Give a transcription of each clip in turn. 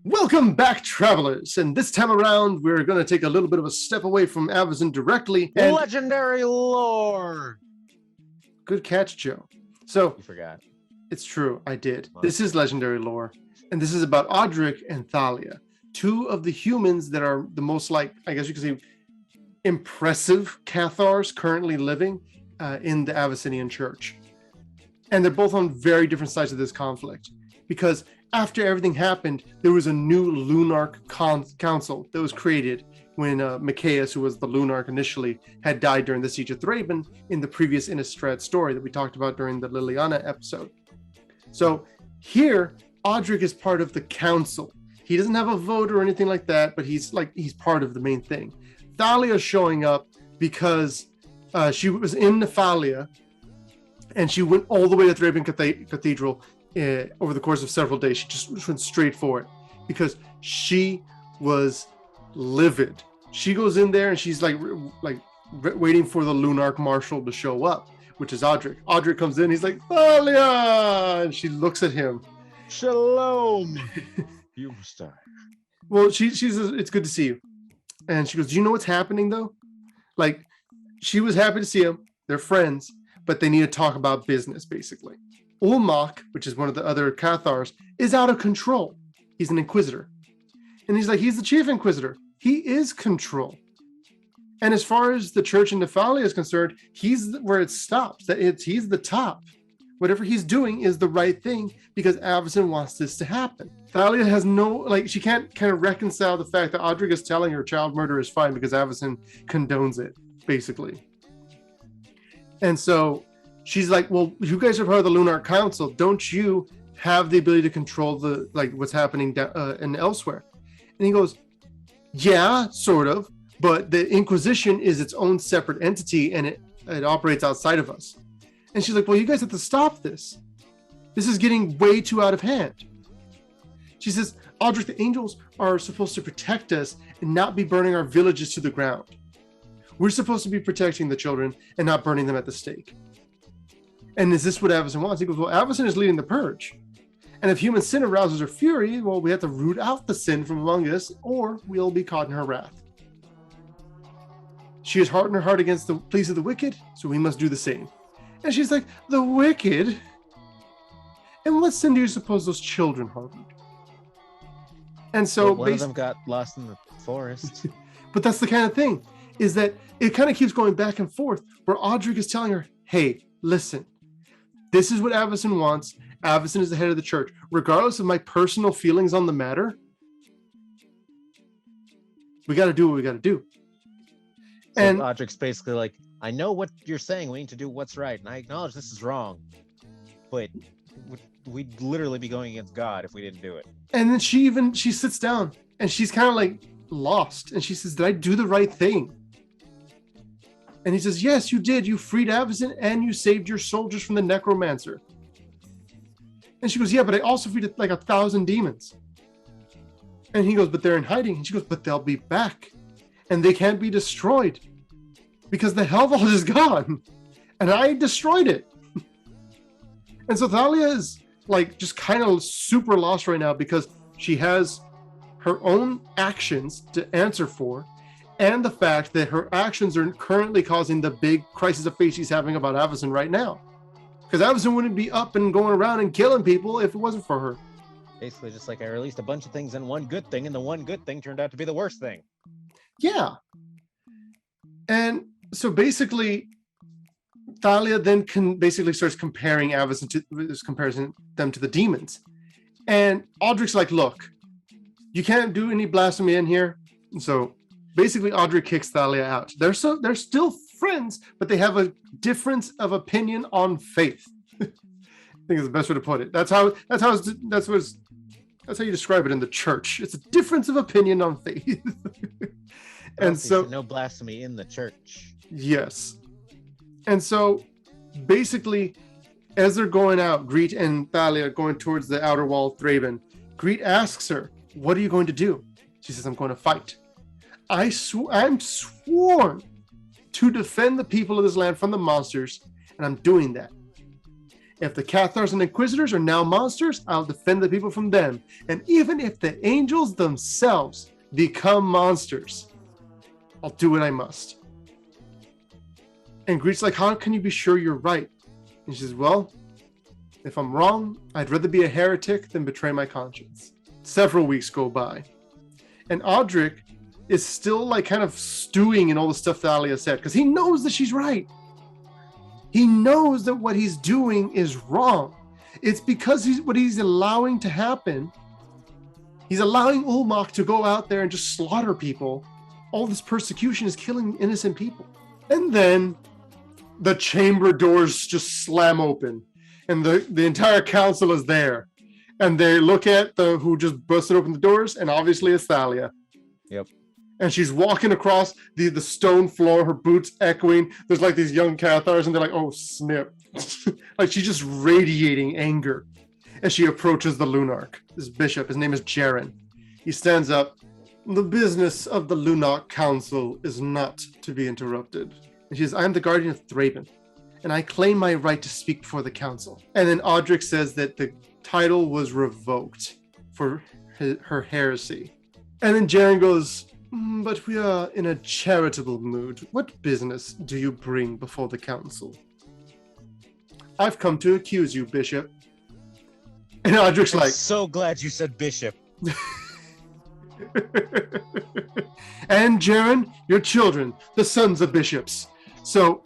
Welcome back, travelers, and this time around we're going to take a little bit of a step away from Avacyn directly. And legendary lore. good catch, Joe. So You forgot. it's true, I did. This is legendary lore, and this is about Odric and Thalia, two of the humans that are the most, like, I guess you could say, impressive Cathars currently living in the Avacynian Church. And they're both on very different sides of this conflict, because after everything happened, there was a new Lunarch council that was created when Micaeus, who was the Lunarch initially, had died during the Siege of Thraben in the previous Innistrad story that we talked about during the Liliana episode. So here, Odric is part of the council. He doesn't have a vote or anything like that, but he's part of the main thing. Thalia is showing up because she was in Thalia, and she went all the way to Thraben Cathedral over the course of several days. She just went straight for it because she was livid. She goes in there and she's like waiting for the Lunarch Marshal to show up, which is Odric. Odric comes in, he's like, Thalia! And she looks at him. Shalom, you star. Well, she says, it's good to see you. And she goes, do you know what's happening though? Like, she was happy to see him. They're friends, but they need to talk about business, basically. Ulmach, which is one of the other Cathars, is out of control. He's an inquisitor. And he's like, he's the chief inquisitor. He is control. And as far as the church in Thalia is concerned, he's where it stops. He's the top. Whatever he's doing is the right thing because Avacyn wants this to happen. Thalia has she can't kind of reconcile the fact that Odric is telling her child murder is fine because Avacyn condones it, basically. And so she's like, well, you guys are part of the Lunarch Council. Don't you have the ability to control what's happening and elsewhere? And he goes, yeah, sort of, but the Inquisition is its own separate entity and it operates outside of us. And she's like, well, you guys have to stop this. This is getting way too out of hand. She says, Odric, the angels are supposed to protect us and not be burning our villages to the ground. We're supposed to be protecting the children and not burning them at the stake. And is this what Avacyn wants? He goes, well, Avacyn is leading the purge. And if human sin arouses her fury, well, we have to root out the sin from among us, or we'll be caught in her wrath. She has hardened her heart against the pleas of the wicked, so we must do the same. And she's like, the wicked? And what sin do you suppose those children harbored? And so one of them got lost in the forest. But that's the kind of thing, is that it kind of keeps going back and forth, where Odric is telling her, hey, listen, this is what Avacyn wants. Avacyn is the head of the church. Regardless of my personal feelings on the matter, we got to do what we got to do. So and Odric's basically like, I know what you're saying. We need to do what's right. And I acknowledge this is wrong. But we'd literally be going against God if we didn't do it. And then she sits down and she's kind of like lost. And she says, did I do the right thing? And he says, yes, you did. You freed Avacyn and you saved your soldiers from the necromancer. And she goes, yeah, but I also freed like 1,000 demons. And he goes, but they're in hiding. And she goes, but they'll be back. And they can't be destroyed. Because the Hell Vault is gone. And I destroyed it. And so Thalia is like just kind of super lost right now because she has her own actions to answer for. And the fact that her actions are currently causing the big crisis of faith she's having about Avacyn right now. Because Avacyn wouldn't be up and going around and killing people if it wasn't for her. Basically just like I released a bunch of things and one good thing, and the one good thing turned out to be the worst thing. Yeah. And so basically, Thalia then starts comparing Avacyn comparing them to the demons. And Odric's like, look, you can't do any blasphemy in here. And so basically Odric kicks Thalia out. They're still friends, but they have a difference of opinion on faith. I think is the best way to put it. That's how you describe it in the church. It's a difference of opinion on faith. And so no blasphemy in the church. Yes. And so basically, as they're going out, Greet and Thalia are going towards the outer wall of Thraben. Greet asks her, what are you going to do? She says, I'm going to fight. I'm sworn to defend the people of this land from the monsters, and I'm doing that. If the Cathars and Inquisitors are now monsters, I'll defend the people from them. And even if the angels themselves become monsters, I'll do what I must. And Greet's like, how can you be sure you're right? And she says, well, if I'm wrong, I'd rather be a heretic than betray my conscience. Several weeks go by. And Odric is still like kind of stewing in all the stuff Thalia said, because he knows that she's right. He knows that what he's doing is wrong. It's because what he's allowing to happen. He's allowing Ulmach to go out there and just slaughter people. All this persecution is killing innocent people. And then the chamber doors just slam open and the entire council is there. And they look at who just busted open the doors, and obviously it's Thalia. Yep. And she's walking across the stone floor, her boots echoing. There's like these young Cathars, and they're like, oh, snip. Like she's just radiating anger as she approaches the Lunarch. This bishop, his name is Jaren. He stands up. The business of the Lunarch Council is not to be interrupted. And she says, I am the guardian of Thraben, and I claim my right to speak before the council. And then Odric says that the title was revoked for her heresy. And then Jaren goes, but we are in a charitable mood. What business do you bring before the council? I've come to accuse you, Bishop. And Odric's I'm like, so glad you said bishop. and Jaren, your children, the sons of bishops. So,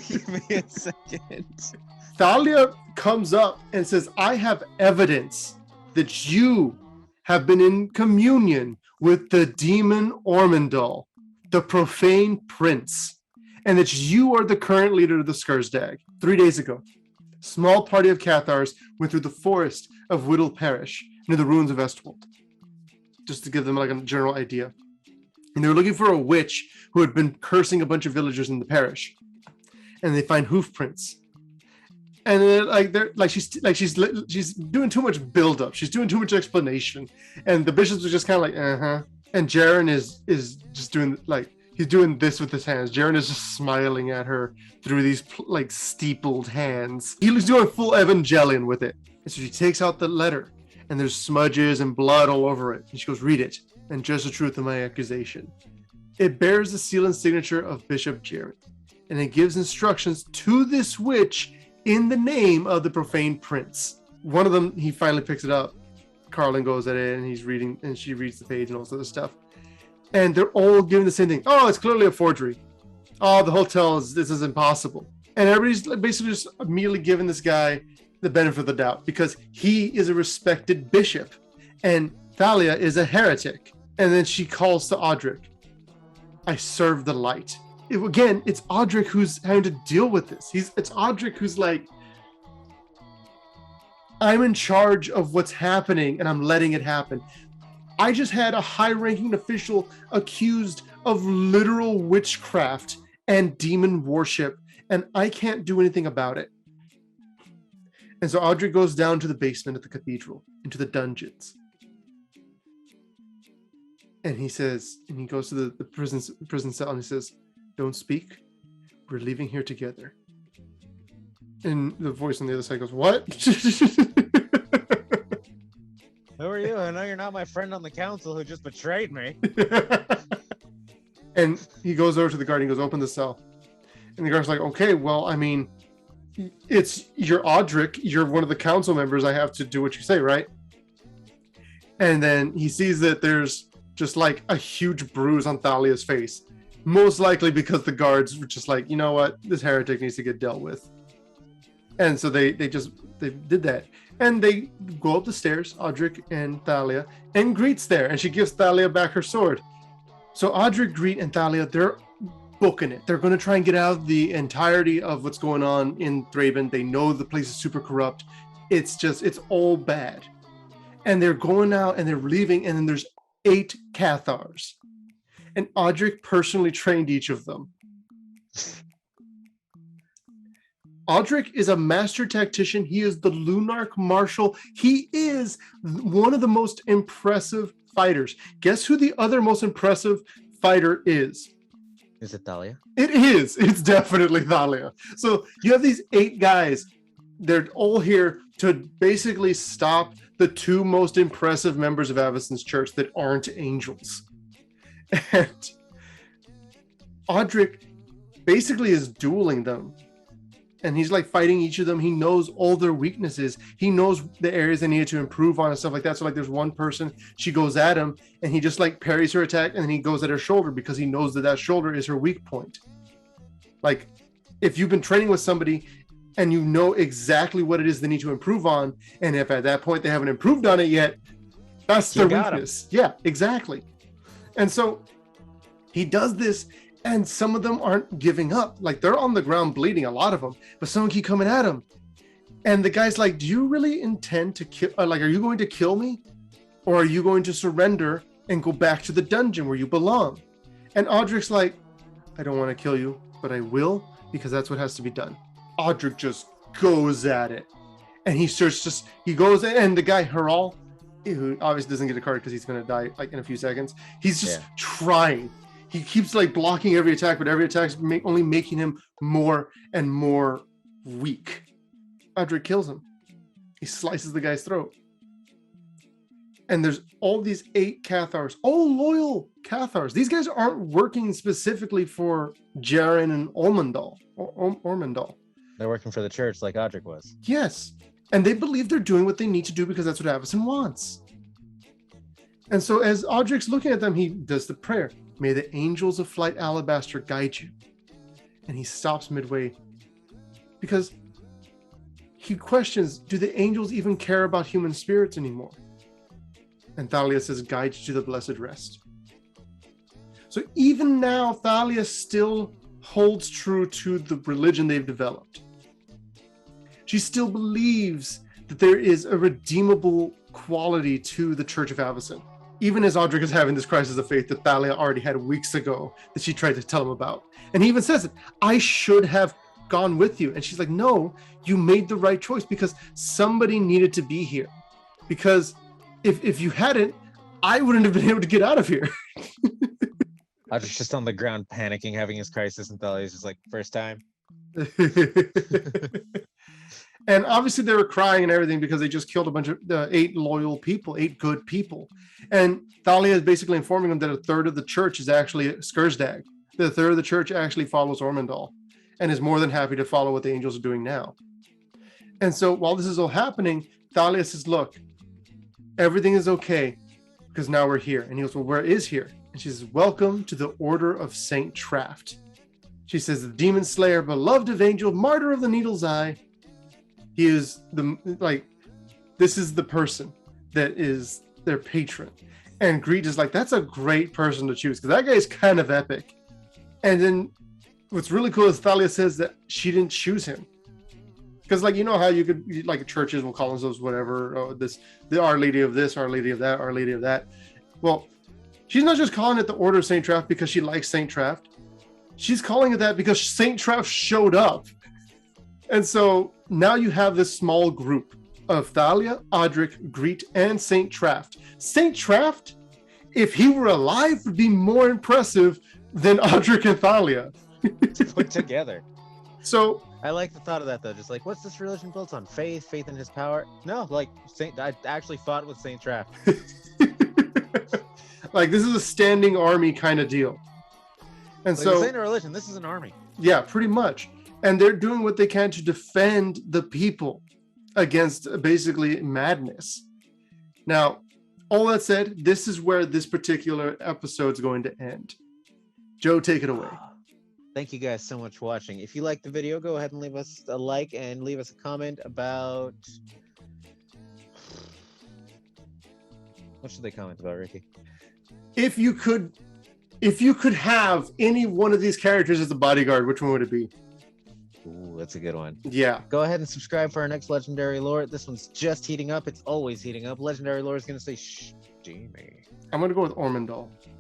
Give me a second. Thalia comes up and says, I have evidence that you have been in communion with the demon Ormondal, the profane prince, and that you are the current leader of the Skursdag. 3 days ago, a small party of Cathars went through the forest of Whittle Parish near the ruins of Estwold, just to give them like a general idea. And they were looking for a witch who had been cursing a bunch of villagers in the parish. And they find hoof prints. And they're she's doing too much buildup. She's doing too much explanation. And the bishops are just kind of like, uh-huh. And Jaren is just doing he's doing this with his hands. Jaren is just smiling at her through these steepled hands. He was doing full Evangelion with it. And so she takes out the letter, and there's smudges and blood all over it. And she goes, read it, and judge the truth of my accusation. It bears the seal and signature of Bishop Jaren, and it gives instructions to this witch in the name of the profane prince. One of them, he finally picks it up. Carlin goes at it, and he's reading, and she reads the page and all this other stuff. And they're all giving the same thing. Oh, it's clearly a forgery. Oh, the hotel this is impossible. And everybody's basically just immediately giving this guy the benefit of the doubt because he is a respected bishop and Thalia is a heretic. And then she calls to Odric. I serve the light. Again, it's Odric who's having to deal with this. It's Odric who's like, I'm in charge of what's happening and I'm letting it happen. I just had a high-ranking official accused of literal witchcraft and demon worship, and I can't do anything about it. And so Odric goes down to the basement of the cathedral, into the dungeons. And he says, and he goes to the prison cell and he says, don't speak. We're leaving here together. And the voice on the other side goes, what? Who are you? I know you're not my friend on the council who just betrayed me. And he goes over to the guard and goes, open the cell. And the guard's like, okay, well, I mean, you're Odric. You're one of the council members. I have to do what you say, right? And then he sees that there's just like a huge bruise on Thalia's face. Most likely because the guards were just like, you know what? This heretic needs to get dealt with. And so they did that. And they go up the stairs, Odric and Thalia, and Greet's there. And she gives Thalia back her sword. So Odric, Greet, and Thalia, they're booking it. They're going to try and get out of the entirety of what's going on in Thraben. They know the place is super corrupt. It's all bad. And they're going out and they're leaving. And then there's 8 Cathars. And Odric personally trained each of them. Odric is a master tactician. He is the Lunarch Marshal. He is one of the most impressive fighters. Guess who the other most impressive fighter is? Is it Thalia? It is. It's definitely Thalia. So you have these 8 guys. They're all here to basically stop the 2 most impressive members of Avacyn's church that aren't angels. And Odric basically is dueling them. And he's like fighting each of them. He knows all their weaknesses. He knows the areas they needed to improve on and stuff like that. So like there's one person, she goes at him and he just like parries her attack and then he goes at her shoulder because he knows that shoulder is her weak point. Like if you've been training with somebody and you know exactly what it is they need to improve on, and if at that point they haven't improved on it yet, that's their weakness. Yeah, exactly. And so he does this. And some of them aren't giving up. Like they're on the ground bleeding, a lot of them, but some keep coming at him. And the guy's like, do you really intend to kill, like, are you going to kill me? Or are you going to surrender and go back to the dungeon where you belong? And Odric's like, I don't want to kill you, but I will, because that's what has to be done. Odric just goes at it. And he goes, and the guy, Haral, who obviously doesn't get a card because he's going to die like in a few seconds. He's just trying. He keeps like blocking every attack, but every attack's only making him more and more weak. Odric kills him. He slices the guy's throat. And there's all these 8 Cathars, all loyal Cathars. These guys aren't working specifically for Jaren and Ormondal. They're working for the church like Odric was. Yes. And they believe they're doing what they need to do because that's what Avacyn wants. And so as Odric's looking at them, he does the prayer. May the angels of flight alabaster guide you. And he stops midway because he questions, do the angels even care about human spirits anymore? And Thalia says, guide you to the blessed rest. So even now, Thalia still holds true to the religion they've developed. She still believes that there is a redeemable quality to the Church of Avacyn. Even as Odric is having this crisis of faith that Thalia already had weeks ago that she tried to tell him about. And he even says it, I should have gone with you. And she's like, no, you made the right choice because somebody needed to be here. Because if you hadn't, I wouldn't have been able to get out of here. Odric's just on the ground panicking, having his crisis, and Thalia's just like, first time. And obviously they were crying and everything because they just killed a bunch of 8 loyal people, 8 good people. And Thalia is basically informing them that a third of the church is actually Skursdag. The third of the church actually follows Ormondal and is more than happy to follow what the angels are doing now. And so while this is all happening, Thalia says, look, everything is okay because now we're here. And he goes, well, where is here? And she says, welcome to the Order of Saint Traft. She says, the demon slayer, beloved of angel, martyr of the needle's eye. He is this is the person that is their patron. And Greed is like, that's a great person to choose because that guy is kind of epic. And then what's really cool is Thalia says that she didn't choose him. Because like, you know how you could, like churches will call themselves whatever, the Our Lady of this, Our Lady of that, Our Lady of that. Well, she's not just calling it the Order of Saint Traft because she likes Saint Traft. She's calling it that because Saint Traft showed up. And so now you have this small group of Thalia, Odric, Greet, and Saint Traft. Saint Traft, if he were alive, would be more impressive than Odric and Thalia. Put together. So I like the thought of that though. Just like, what's this religion built on? Faith in his power? No, like I actually fought with Saint Traft. Like this is a standing army kind of deal. And like, so this ain't a religion, this is an army. Yeah, pretty much. And they're doing what they can to defend the people against basically madness. Now, all that said, this is where this particular episode is going to end. Joe, take it away. Thank you guys so much for watching. If you liked the video, go ahead and leave us a like and leave us a comment about... What should they comment about, Ricky? If you could have any one of these characters as a bodyguard, which one would it be? Ooh, that's a good one. Yeah. Go ahead and subscribe for our next Legendary Lore. This one's just heating up. It's always heating up. Legendary Lore is going to say, shh, Jamie. I'm going to go with Ormondal.